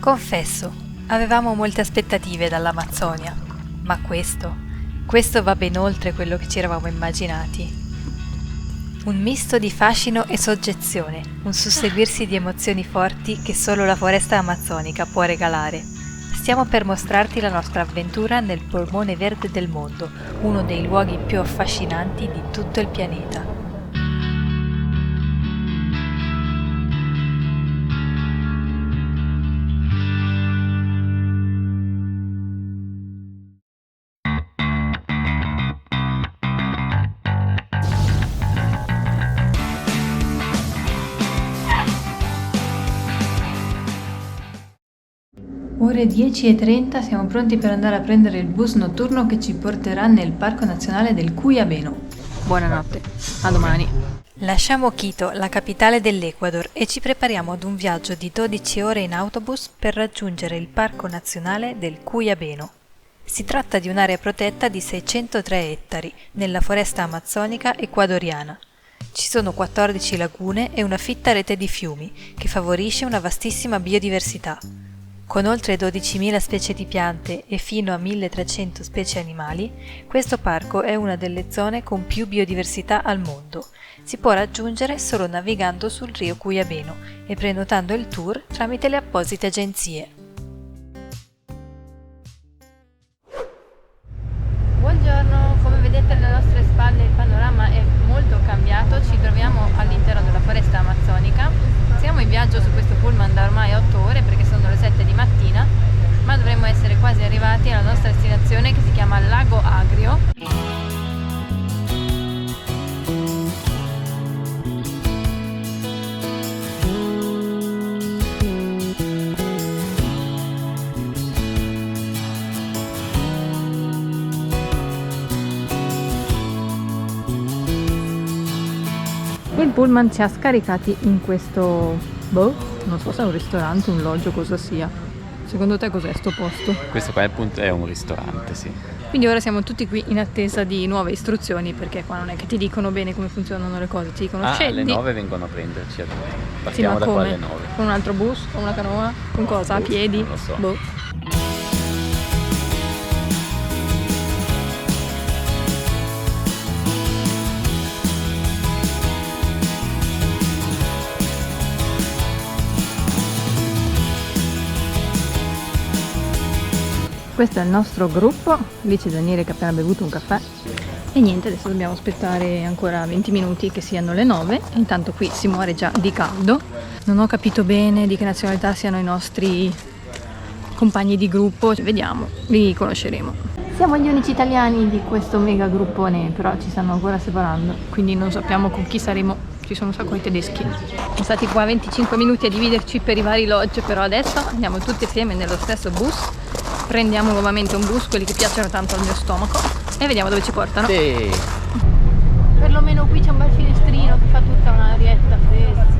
Confesso, avevamo molte aspettative dall'Amazzonia, ma questo va ben oltre quello che ci eravamo immaginati. Un misto di fascino e soggezione, un susseguirsi di emozioni forti che solo la foresta amazzonica può regalare. Stiamo per mostrarti la nostra avventura nel polmone verde del mondo, uno dei luoghi più affascinanti di tutto il pianeta. Ore 10:30, siamo pronti per andare a prendere il bus notturno che ci porterà nel Parco Nazionale del Cuyabeno. Buonanotte, a domani. Lasciamo Quito, la capitale dell'Ecuador, e ci prepariamo ad un viaggio di 12 ore in autobus per raggiungere il Parco Nazionale del Cuyabeno. Si tratta di un'area protetta di 603 ettari nella foresta amazzonica ecuadoriana. Ci sono 14 lagune e una fitta rete di fiumi che favorisce una vastissima biodiversità. Con oltre 12.000 specie di piante e fino a 1.300 specie animali, questo parco è una delle zone con più biodiversità al mondo. Si può raggiungere solo navigando sul rio Cuyabeno e prenotando il tour tramite le apposite agenzie. Buongiorno, come vedete alle nostre spalle il panorama è molto cambiato, ci troviamo all'interno della foresta amazzonica. Siamo in viaggio su questo pullman da ormai 8 ore perché sono le 7 di mattina, ma dovremmo essere quasi arrivati alla nostra destinazione che si chiama Lago Agrio. Il pullman ci ha scaricati in questo, non so se è un ristorante, un lodge, cosa sia. Secondo te cos'è sto posto? Questo qua appunto è un ristorante, sì. Quindi ora siamo tutti qui in attesa di nuove istruzioni, perché qua non è che ti dicono bene come funzionano le cose, ti dicono scendi. Alle 9 vengono a prenderci a tutti. Partiamo sì, ma da come? qua alle 9. Con un altro bus? Con una canoa? Con cosa? A piedi? Non lo so. Questo è il nostro gruppo, lì c'è Daniele che ha appena bevuto un caffè e niente, adesso dobbiamo aspettare ancora 20 minuti che siano le 9 e intanto qui si muore già di caldo. Non ho capito bene di che nazionalità siano i nostri compagni di gruppo, vediamo, li conosceremo. Siamo gli unici italiani di questo mega gruppone, però ci stanno ancora separando, quindi non sappiamo con chi saremo, ci sono un sacco di tedeschi. Siamo stati qua 25 minuti a dividerci per i vari lodge, però adesso andiamo tutti assieme nello stesso bus. Prendiamo nuovamente un bus, quelli che piacciono tanto al mio stomaco, e vediamo dove ci portano. Sì. Perlomeno qui c'è un bel finestrino che fa tutta un'arietta fresca.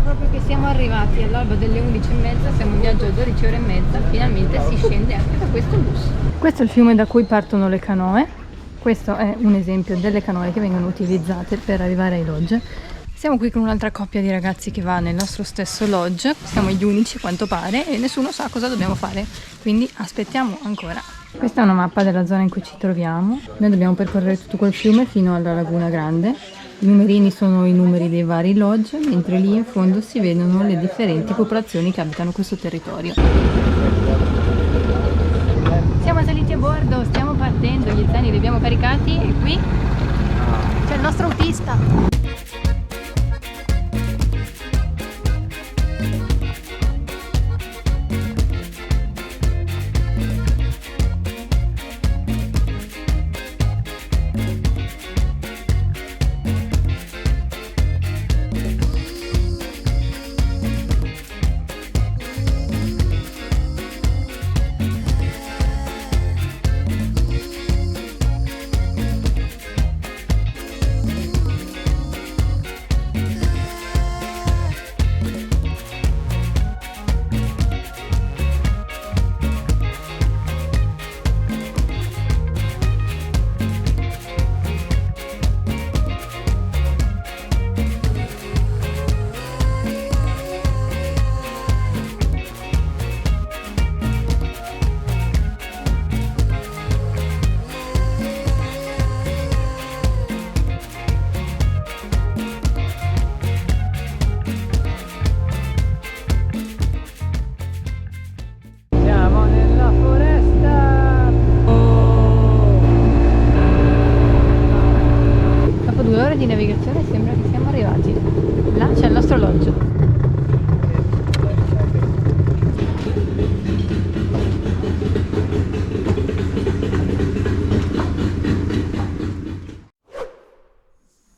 Proprio che siamo arrivati all'alba delle 11:30, siamo in viaggio a 12 ore e mezza, finalmente si scende anche da questo bus. Questo è il fiume da cui partono le canoe, questo è un esempio delle canoe che vengono utilizzate per arrivare ai lodge. Siamo qui con un'altra coppia di ragazzi che va nel nostro stesso lodge, siamo gli unici a quanto pare e nessuno sa cosa dobbiamo fare, quindi aspettiamo ancora. Questa è una mappa della zona in cui ci troviamo, noi dobbiamo percorrere tutto quel fiume fino alla Laguna Grande. I numerini sono i numeri dei vari lodge, mentre lì in fondo si vedono le differenti popolazioni che abitano questo territorio. Siamo saliti a bordo, stiamo partendo, gli zaini li abbiamo caricati e qui c'è il nostro autista. di navigazione sembra che siamo arrivati. Là c'è il nostro lodge.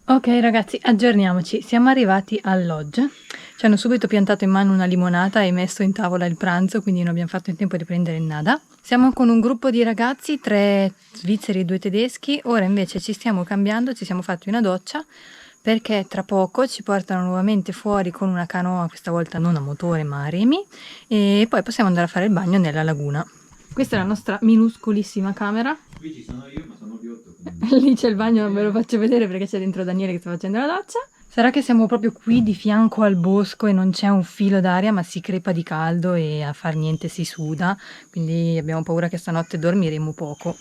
Ok ragazzi, aggiorniamoci, siamo arrivati al lodge, ci hanno subito piantato in mano una limonata e messo in tavola il pranzo, quindi non abbiamo fatto in tempo di prendere il nada. Siamo con un gruppo di ragazzi, 3 svizzeri e 2 tedeschi, ora invece ci stiamo cambiando, ci siamo fatti una doccia perché tra poco ci portano nuovamente fuori con una canoa, questa volta non a motore ma a remi, e poi possiamo andare a fare il bagno nella laguna. Questa è la nostra minuscolissima camera. Qui ci sono io, ma sono piotto. Lì c'è il bagno, non ve lo faccio vedere perché c'è dentro Daniele che sta facendo la doccia. Sarà che siamo proprio qui di fianco al bosco e non c'è un filo d'aria, ma si crepa di caldo e a far niente si suda, quindi abbiamo paura che stanotte dormiremo poco.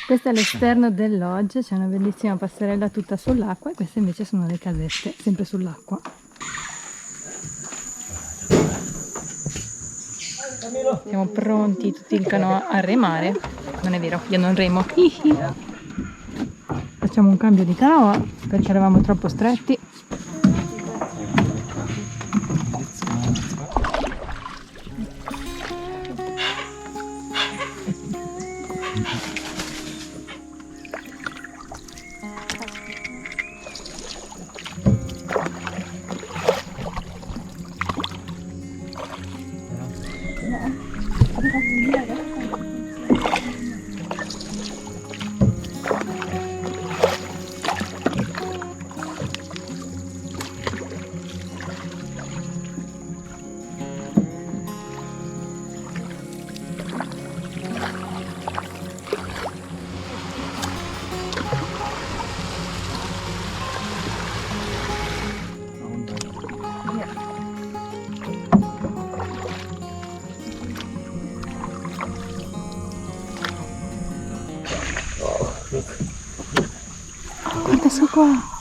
Questo è l'esterno del lodge, c'è una bellissima passerella tutta sull'acqua e queste invece sono le casette, sempre sull'acqua. Siamo pronti tutti il canoa a remare. Non è vero, io non remo. Facciamo un cambio di canoa perché eravamo troppo stretti. Guarda su qua.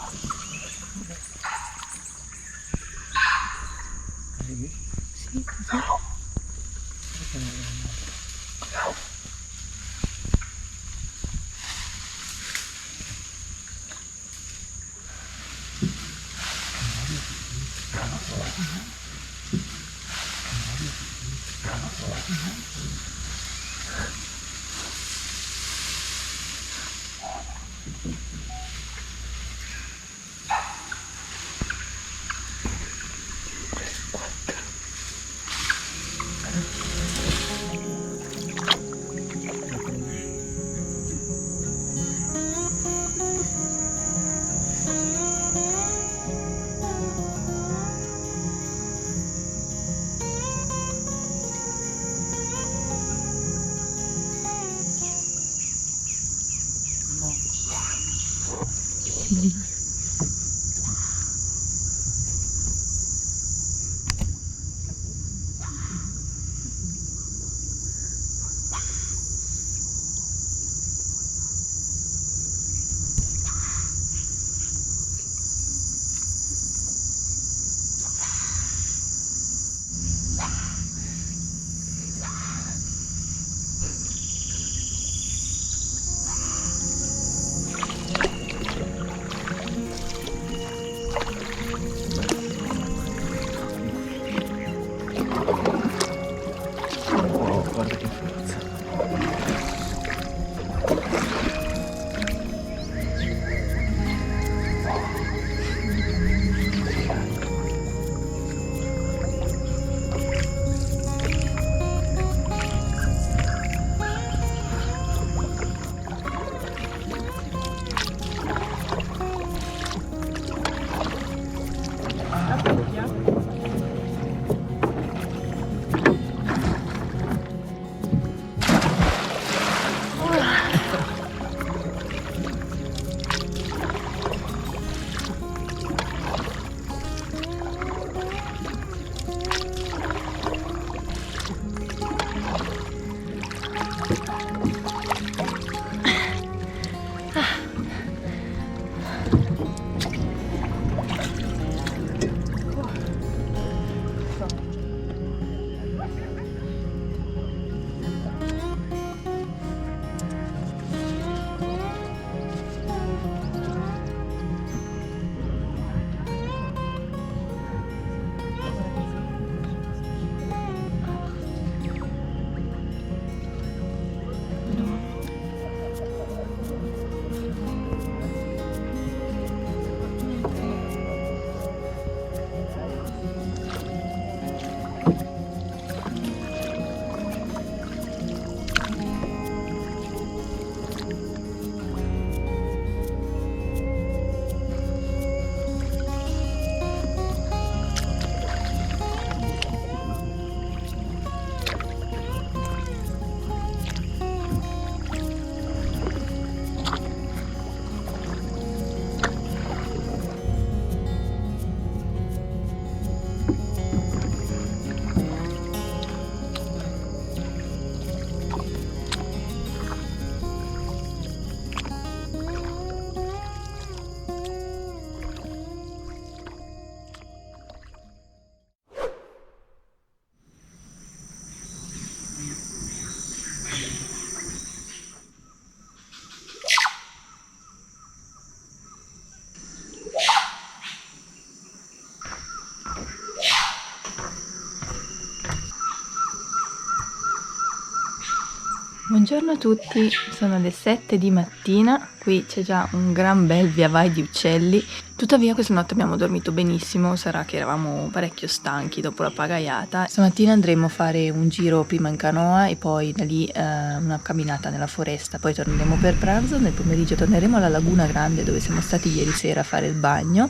Buongiorno a tutti, sono le 7 di mattina, qui c'è già un gran bel via vai di uccelli, tuttavia questa notte abbiamo dormito benissimo, sarà che eravamo parecchio stanchi dopo la pagaiata. Stamattina andremo a fare un giro prima in canoa e poi da lì una camminata nella foresta, poi torneremo per pranzo, nel pomeriggio torneremo alla Laguna Grande dove siamo stati ieri sera a fare il bagno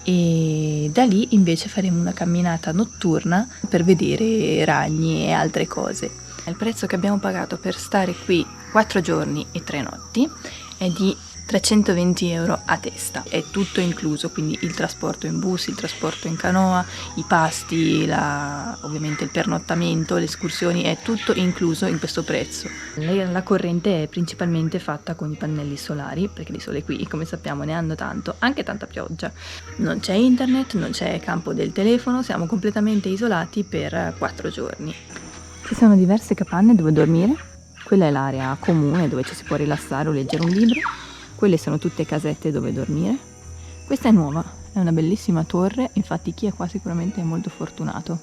e da lì invece faremo una camminata notturna per vedere ragni e altre cose. Il prezzo che abbiamo pagato per stare qui 4 giorni e 3 notti è di 320 euro a testa, è tutto incluso, quindi il trasporto in bus, il trasporto in canoa, i pasti, ovviamente il pernottamento, le escursioni, è tutto incluso in questo prezzo. La corrente è principalmente fatta con i pannelli solari, perché di sole qui, come sappiamo, ne hanno tanto, anche tanta pioggia. Non c'è internet, non c'è campo del telefono, siamo completamente isolati per 4 giorni. Ci sono diverse capanne dove dormire, quella è l'area comune dove ci si può rilassare o leggere un libro, quelle sono tutte casette dove dormire. Questa è nuova, è una bellissima torre, infatti chi è qua sicuramente è molto fortunato.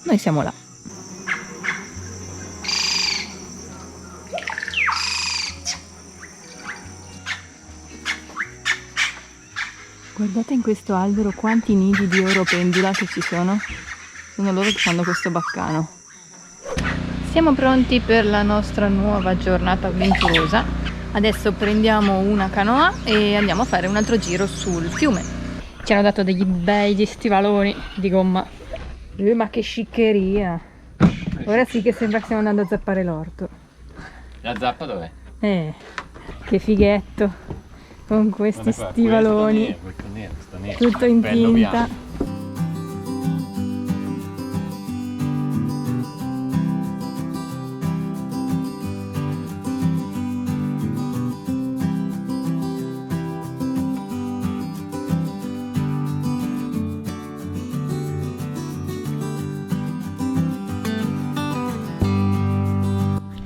Noi siamo là. Guardate in questo albero quanti nidi di oro pendula che ci sono. Sono loro che fanno questo baccano. Siamo pronti per la nostra nuova giornata avventurosa. Adesso prendiamo una canoa e andiamo a fare un altro giro sul fiume. Ci hanno dato degli bei stivaloni di gomma. Ma che sciccheria! Ora sì che sembra che stiamo andando a zappare l'orto. La zappa dov'è? Che fighetto! Con questi stivaloni. Questo nero. Tutto in Bello tinta. bianco.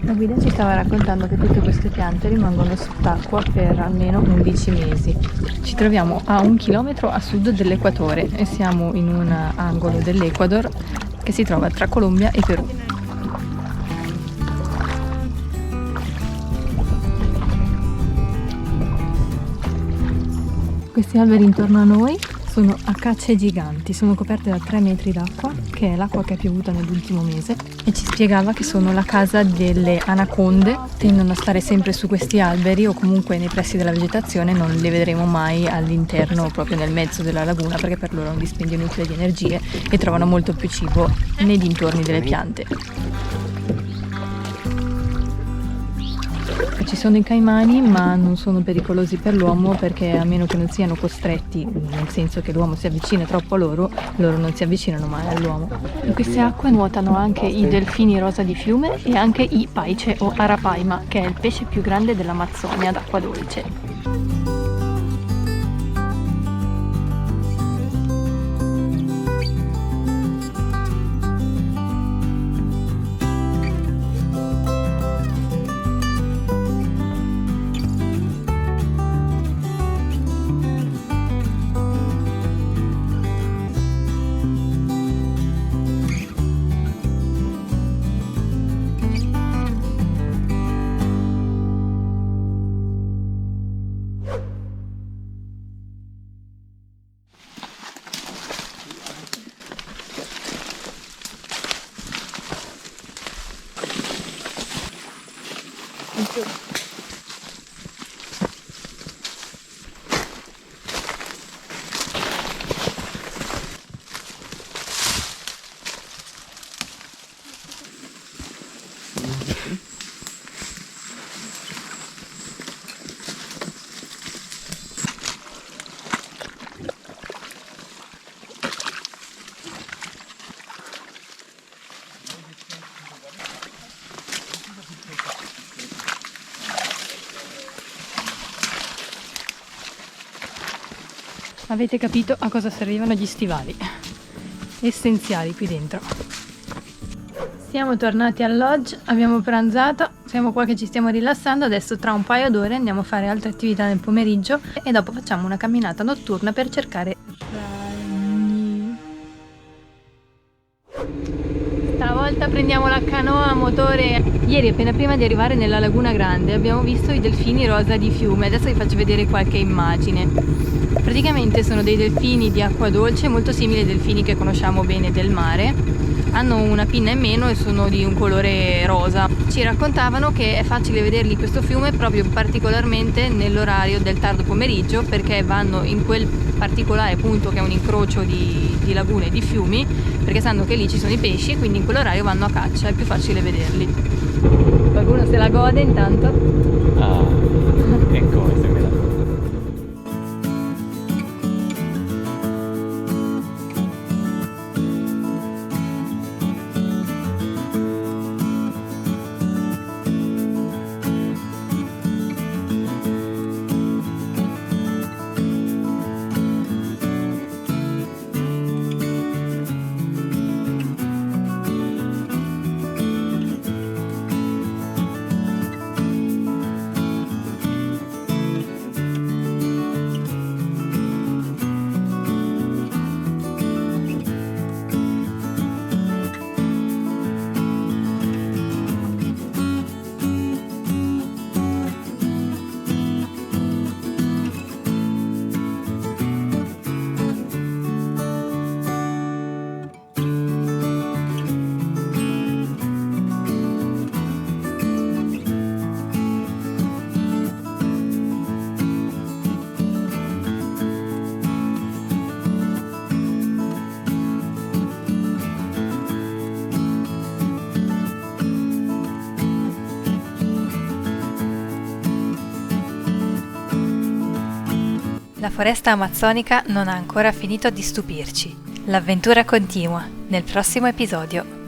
La guida ci stava raccontando che tutte queste piante rimangono sott'acqua per almeno 11 mesi. Ci troviamo a 1 chilometro a sud dell'equatore e siamo in un angolo dell'Ecuador che si trova tra Colombia e Perù. Questi alberi intorno a noi sono acacie giganti, sono coperte da 3 metri d'acqua, che è l'acqua che è piovuta nell'ultimo mese, e ci spiegava che sono la casa delle anaconde, tendono a stare sempre su questi alberi o comunque nei pressi della vegetazione, non le vedremo mai all'interno, proprio nel mezzo della laguna, perché per loro è un dispendio inutile di energie e trovano molto più cibo nei dintorni delle piante. Ci sono i caimani, ma non sono pericolosi per l'uomo perché a meno che non siano costretti, nel senso che l'uomo si avvicina troppo a loro, loro non si avvicinano mai all'uomo. In queste acque nuotano anche i delfini rosa di fiume e anche i paice o arapaima, che è il pesce più grande dell'Amazzonia d'acqua dolce. Avete capito a cosa servivano gli stivali? Essenziali qui dentro. Siamo tornati al lodge, abbiamo pranzato, siamo qua che ci stiamo rilassando, adesso tra un paio d'ore andiamo a fare altre attività nel pomeriggio e dopo facciamo una camminata notturna per cercare ragni. Stavo volta prendiamo la canoa a motore. Ieri, appena prima di arrivare nella Laguna Grande, abbiamo visto i delfini rosa di fiume. Adesso vi faccio vedere qualche immagine. Praticamente sono dei delfini di acqua dolce, molto simili ai delfini che conosciamo bene del mare. Hanno una pinna in meno e sono di un colore rosa. Ci raccontavano che è facile vederli in questo fiume proprio particolarmente nell'orario del tardo pomeriggio, perché vanno in quel particolare punto che è un incrocio di lagune e di fiumi, perché sanno che lì ci sono i pesci e quindi in quell'orario vanno a caccia, è più facile vederli. Qualcuno se la gode intanto? Ah, e come se me la... La foresta amazzonica non ha ancora finito di stupirci. L'avventura continua nel prossimo episodio.